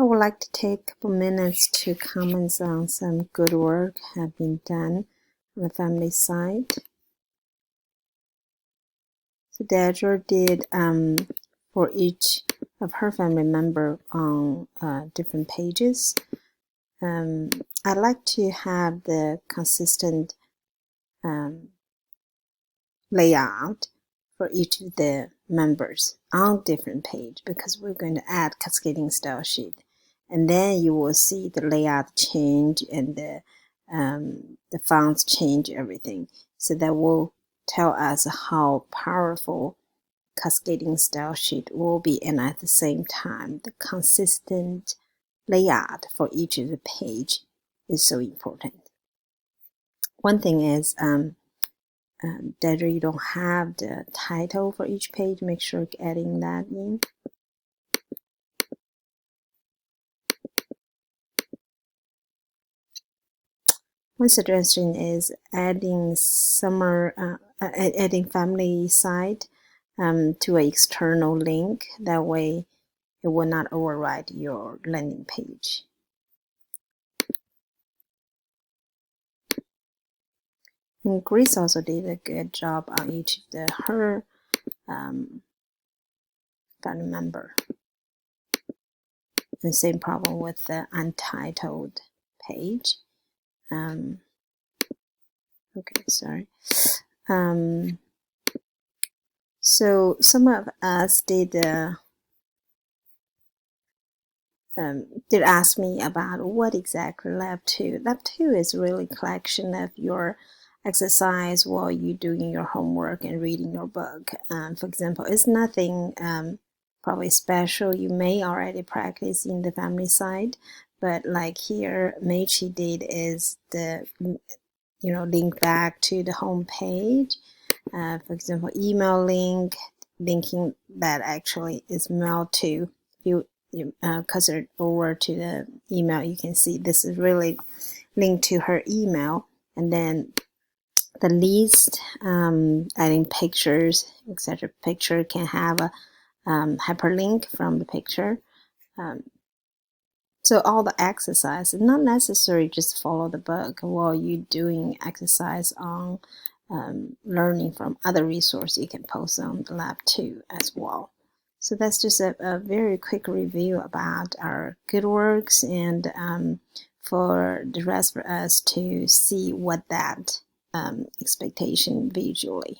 I would like to take a couple minutes to comment on some good work have been done on the family side. So Deidre did for each of her family member on different pages. I like to have the consistent layout for each of the members on different page because we're going to add cascading style sheet, and then you will see the layout change and the fonts change everything. So that will tell us how powerful cascading style sheet will be, and at the same time the consistent layout for each of the page is so important. One thing is Deidre, you don't have the title for each page. Make sure adding that in. One suggestion is adding adding family site to an external link. That way, it will not override your landing page. And Grace also did a good job on each of her family member. The same problem with the untitled page. Okay, sorry. So some of us did ask me about what exactly Lab 2. Lab 2 is really a collection of your exercise while you're doing your homework and reading your book. For example, it's nothing probably special. You may already practice in the family side, but like here, Meiji did is the link back to the home page. For example, email link, linking that actually is mailed to you. Cursor over to the email, you can see this is really linked to her email. And then the list, adding pictures, etc. Picture can have a hyperlink from the picture. So all the exercise is not necessary just follow the book while you're doing exercise on learning from other resources. You can post on the Lab 2 as well. So that's just a very quick review about our good works, and for the rest for us to see what that expectation visually.